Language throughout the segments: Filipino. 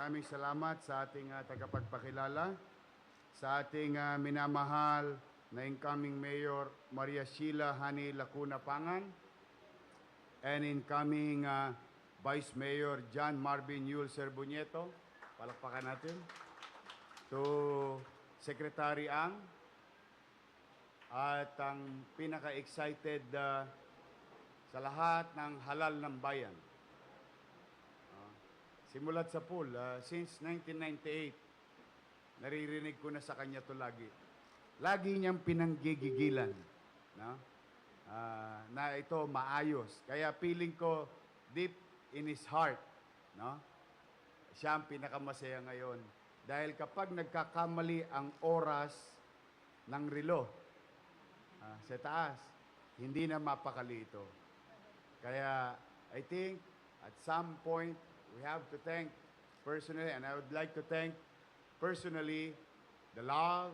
Maraming salamat sa ating tagapagpakilala, sa ating minamahal na incoming Mayor Maria Sheila Hani Lacuna Pangan, and incoming Vice Mayor John Marvin Yul Serbunieto. Palakpakan natin. To Secretary Ang, at ang pinaka-excited sa lahat ng halal ng bayan. Simulat sa pool, since 1998, naririnig ko na sa kanya to lagi. Lagi niyang pinanggigigilan, no? Na ito maayos. Kaya feeling ko deep in his heart, no? Siya ang pinakamasaya ngayon. Dahil kapag nagkakamali ang oras ng relo sa taas, hindi na mapakali ito. Kaya I think at some point, we have to thank personally, and I would like to thank personally the love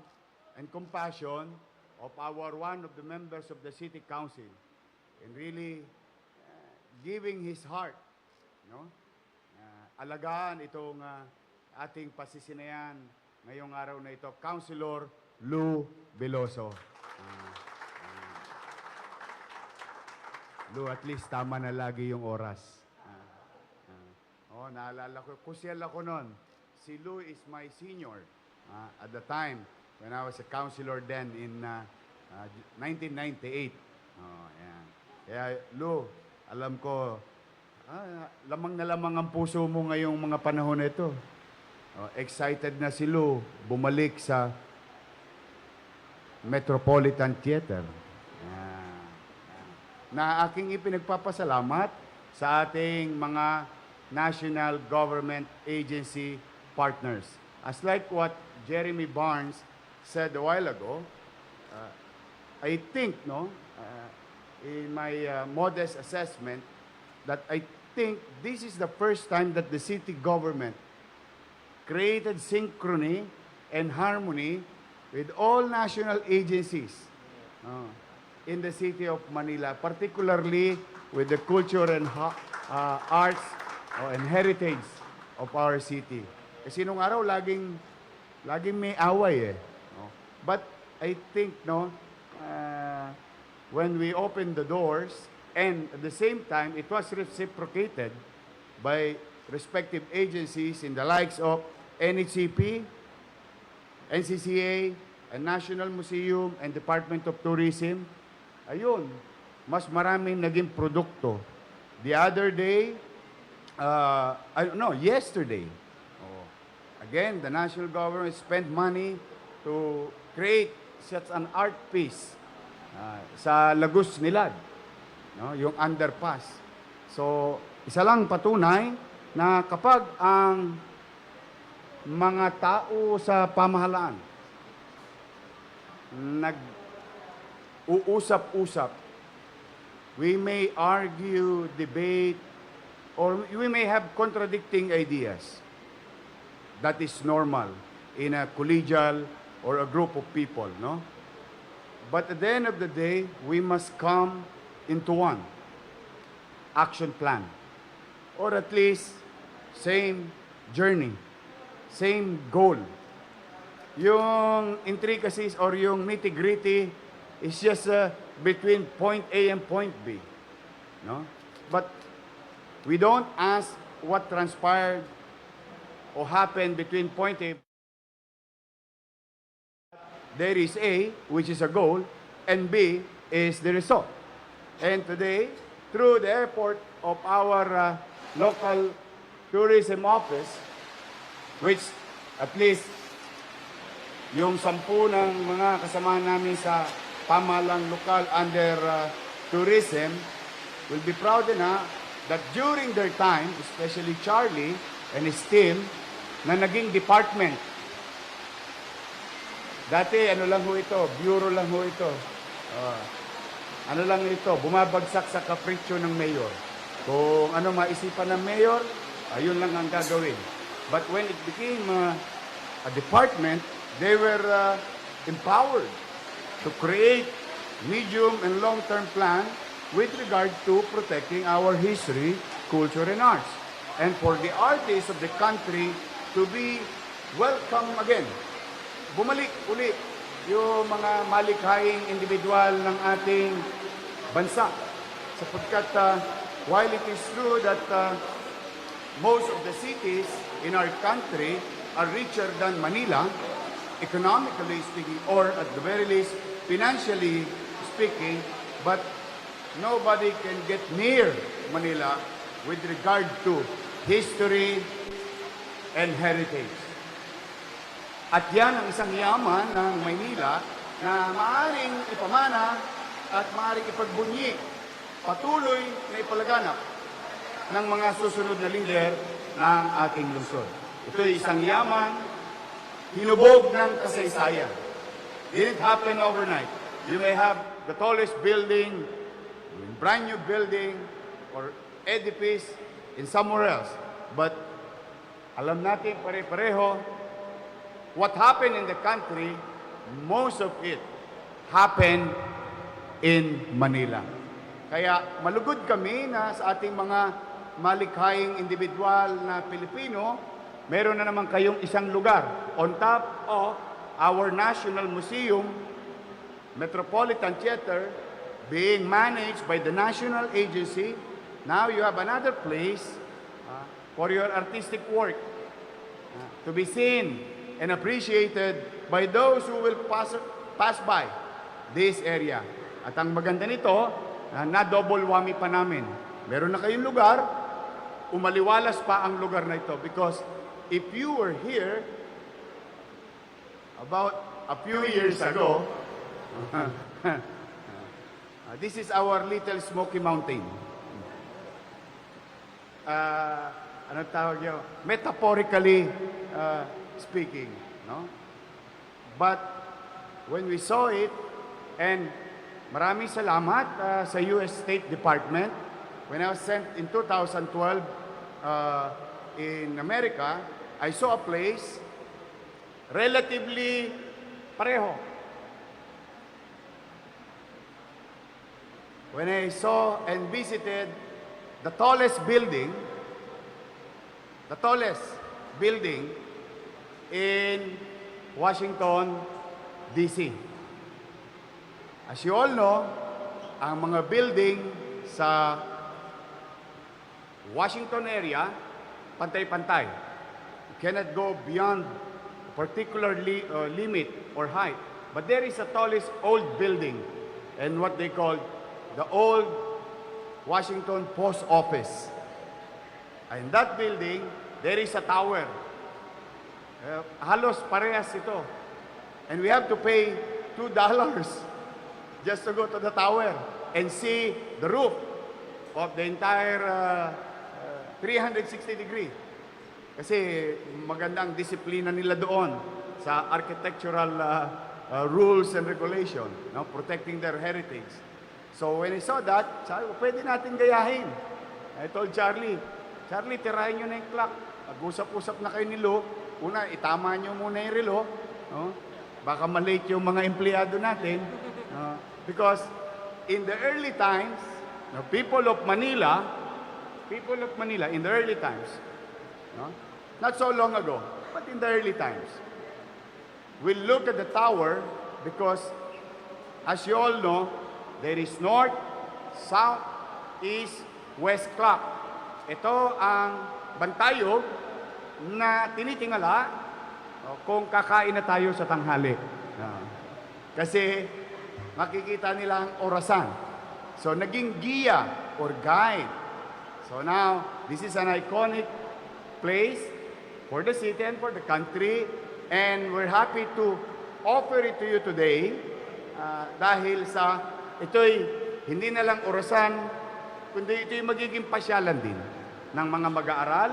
and compassion of one of the members of the City Council in really giving his heart, no? Alagaan itong ating pasisinayan ngayong araw na ito, Councilor Lou Veloso. Lou, at least tama na lagi yung oras. Naalala ko, kusyal ako noon. Si Lou is my senior at the time when I was a councilor then in 1998. Ayan. Kaya Lou, alam ko, lamang na lamang ang puso mo ngayong mga panahon na ito. Excited na si Lou bumalik sa Metropolitan Theater. Na aking ipinagpapasalamat sa ating mga national government agency partners. As like what Jeremy Barnes said a while ago, I think, in my modest assessment, that I think this is the first time that the city government created synchrony and harmony with all national agencies in the city of Manila, particularly with the culture and arts and heritage of our city. Kasi nung araw, laging may away eh. But I think, when we opened the doors, and at the same time, it was reciprocated by respective agencies in the likes of NHCP, NCCA, and National Museum, and Department of Tourism. Ayun, mas maraming naging produkto. The other day, yesterday, again, the national government spent money to create such an art piece sa Lagos Nilad, yung underpass. So, isa lang patunay na kapag ang mga tao sa pamahalaan nag-uusap-usap, we may argue, debate, or we may have contradicting ideas. That is normal in a collegial or a group of people, no? But at the end of the day, we must come into one action plan, or at least same journey, same goal. Yung intricacies or yung nitty-gritty is just between point A and point B, no? But we don't ask what transpired or happened between point A. There is A, which is a goal, and B is the result. And today, through the effort of our local tourism office, which at least yung 10 ng mga kasama namin sa pamahalang lokal under tourism will be proud enough that during their time, especially Charlie and his team, na naging department. Dati, ano lang ho ito, bureau lang ho ito. Ano lang ito, bumabagsak sa kapritsyo ng mayor. Kung ano maisipan ng mayor, ayun lang ang gagawin. But when it became a department, they were empowered to create medium and long-term plan with regard to protecting our history, culture, and arts. And for the artists of the country to be welcome again. Bumalik uli yung mga malikhaing individual ng ating bansa. Sapagkat while it is true that most of the cities in our country are richer than Manila, economically speaking, or at the very least, financially speaking, but nobody can get near Manila with regard to history and heritage. At yan ang isang yaman ng Maynila na maaaring ipamana at maaaring ipagbunyi, patuloy na ipalaganap ng mga susunod na leader ng ating lungsod. Ito ay isang yaman, hinubog ng kasaysayan. Didn't happen overnight. You may have the tallest building, brand new building, or edifice in somewhere else. But alam natin pare-pareho, what happened in the country, most of it happened in Manila. Kaya malugod kami na sa ating mga malikhaing individual na Pilipino, meron na naman kayong isang lugar on top of our National Museum, Metropolitan Theater, being managed by the national agency. Now you have another place for your artistic work to be seen and appreciated by those who will pass by this area. At ang maganda nito, na-double whammy pa namin. Meron na kayong lugar, umaliwalas pa ang lugar na ito. Because if you were here about a few years ago, this is our little Smoky Mountain. Ano tawag yun? Metaphorically speaking, no? But when we saw it, and maraming salamat sa US State Department, when I was sent in 2012 in America, I saw a place relatively pareho. When I saw and visited the tallest building in Washington, D.C. As you all know, ang mga building sa Washington area, pantay-pantay. You cannot go beyond a particular limit or height. But there is a tallest old building, and what they call the old Washington Post Office. In that building, there is a tower. Halos parehas ito. And we have to pay $2 just to go to the tower and see the roof of the entire 360 degree. Kasi magandang disiplina nila doon sa architectural rules and regulation, no? Protecting their heritage. So when I saw that, sabi ko, pwede natin gayahin. I told Charlie, tirahin nyo na yung clock. Mag-usap-usap na kayo ni Lo. Una, itama nyo muna yung relo. No? Baka malate yung mga empleyado natin. Because in the early times, the people of Manila, in the early times, no? Not so long ago, but in the early times, we look at the tower because, as you all know, there is north, south, east, west clock. Ito ang bantayog na tinitingala kung kakain na tayo sa tanghali. Kasi makikita nila ang orasan. So naging giya or guide. So now, this is an iconic place for the city and for the country, and we're happy to offer it to you today dahil sa ito'y hindi na lang orasan, kundi ito'y magiging pasyalan din ng mga mag-aaral,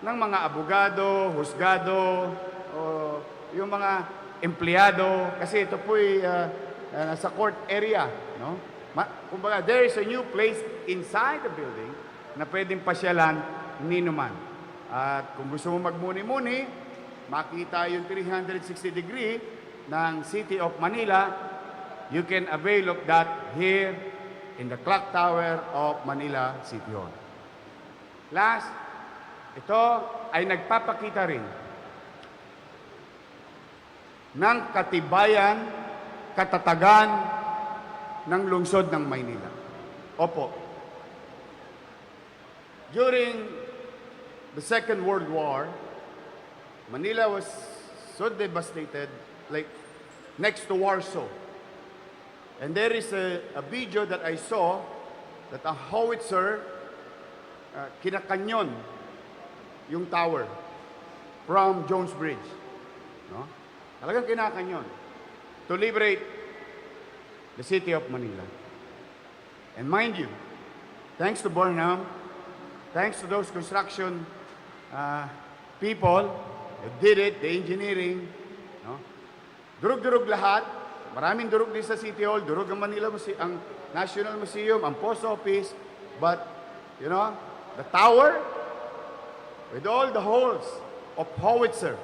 ng mga abogado, husgado, o yung mga empleyado, kasi ito po'y nasa court area, no? Kumbaga, there is a new place inside the building na pwedeng pasyalan ninuman. At kung gusto mo magmuni-muni, makita yung 360 degree ng City of Manila, you can avail of that here in the Clock Tower of Manila City Hall. Last, ito ay nagpapakita rin ng katibayan, katatagan ng lungsod ng Maynila. Opo. During the Second World War, Manila was so devastated, like next to Warsaw. And there is a video that I saw that a howitzer kinakanyon yung tower from Jones Bridge. No? Talagang kinakanyon to liberate the city of Manila. And mind you, thanks to Burnham, thanks to those construction people that did it, the engineering, no? Durug-durug lahat. Maraming durug din sa City Hall, durug ang ang National Museum, ang Post Office. But, you know, the tower, with all the holes of howitzer,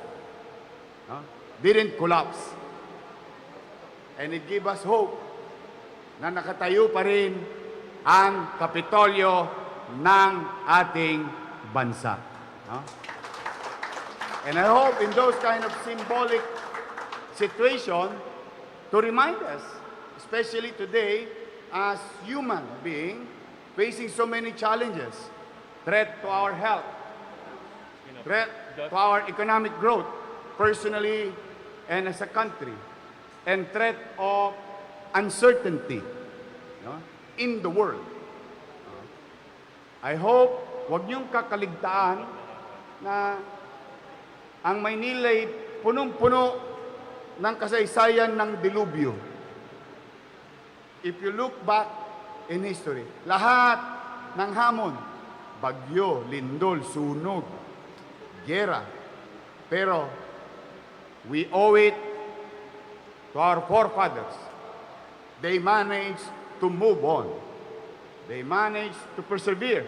no, didn't collapse. And it gave us hope na nakatayo pa rin ang Kapitolyo ng ating bansa. No? And I hope in those kind of symbolic situation to remind us, especially today, as human being facing so many challenges, threat to our health, threat to our economic growth, personally and as a country, and threat of uncertainty, no, in the world. I hope wag niyong kakaligtaan na ang Maynila ay punong-puno ng kasaysayan ng dilubyo. If you look back in history, lahat ng hamon, bagyo, lindol, sunog, gera, pero we owe it to our forefathers. They managed to move on. They managed to persevere.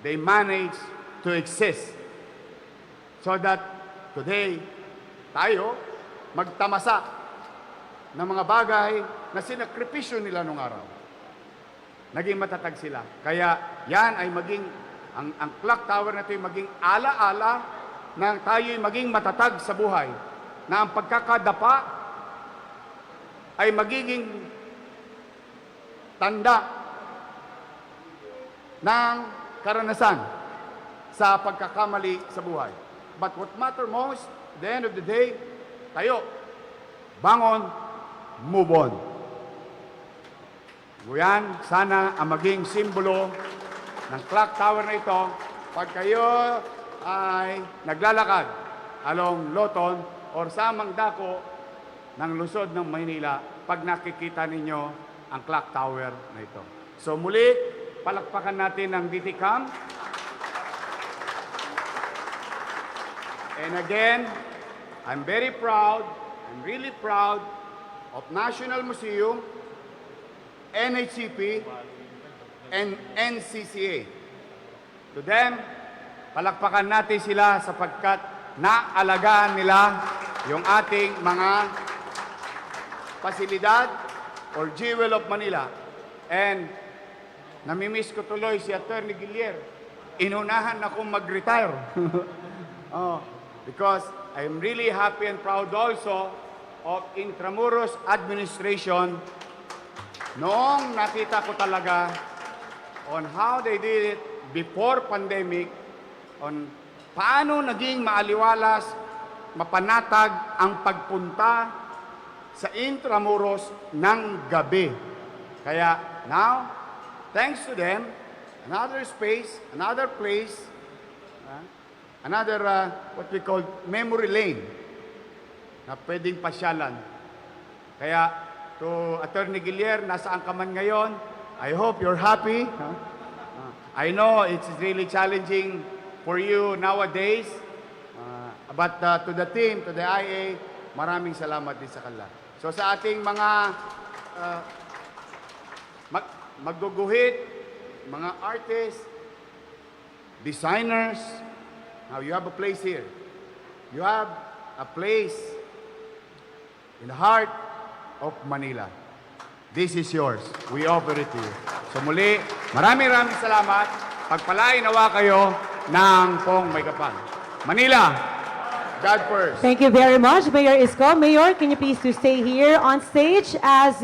They managed to exist so that today, tayo magtamasa ng mga bagay na sinakripisyo nila nung araw. Naging matatag sila. Kaya yan ay maging, ang clock tower na ito ay maging ala-ala na tayo'y maging matatag sa buhay. Na ang pagkakadapa ay magiging tanda ng karanasan sa pagkakamali sa buhay. But what matters most, at the end of the day, tayo, bangon, move on. Yan, sana ang maging simbolo ng clock tower na ito pag kayo ay naglalakad along Loton or sa dako ng lungsod ng Maynila pag nakikita ninyo ang clock tower na ito. So muli, palakpakan natin ang DTCAM. And again, I'm very proud, I'm really proud of National Museum, NHCP, and NCCA. To them, palakpakan natin sila sapagkat naalagaan nila yung ating mga pasilidad or jewel of Manila. And namimiss ko tuloy si Attorney Guillier. Inunahan akong mag-retire. Because I'm really happy and proud also of Intramuros administration noong nakita ko talaga on how they did it before pandemic, on paano naging maaliwalas, mapanatag ang pagpunta sa Intramuros ng gabi. Kaya now, thanks to them, another space, another place, another what we call memory lane na pwedeng pasyalan. Kaya to Attorney Guillier, nasaan ka man ngayon, I hope you're happy. I know it's really challenging for you nowadays, but to the team, to the IA, maraming salamat din sa kanila. So sa ating mga magguguhit, mga artists, designers, now you have a place here. You have a place in the heart of Manila. This is yours. We offer it to you. So muli, maraming salamat. Pagpalain nawa kayo ng pong may kapal. Manila, God first. Thank you very much, Mayor ISKO. Mayor, can you please to stay here on stage as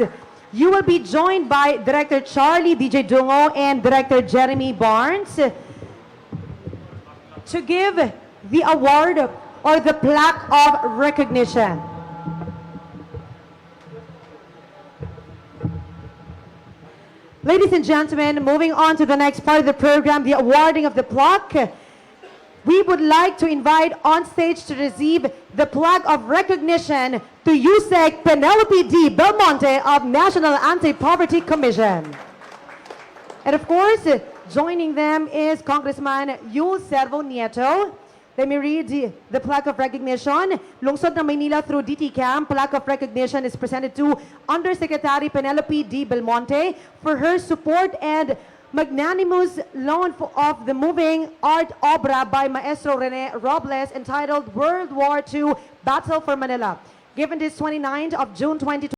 you will be joined by Director Charlie DJ Dungo and Director Jeremy Barnes to give the award or the plaque of recognition. Ladies and gentlemen, moving on to the next part of the program, the awarding of the plaque. We would like to invite on stage to receive the plaque of recognition to USEC Penelope D. Belmonte of National Anti-Poverty Commission. And of course, joining them is Congressman Yul Servo Nieto. Let me read the plaque of recognition. Lungsod ng Manila through DT-CAM, plaque of recognition is presented to Undersecretary Penelope D. Belmonte for her support and magnanimous loan of the moving art obra by Maestro Rene Robles entitled World War II Battle for Manila. Given this 29th of June 2020.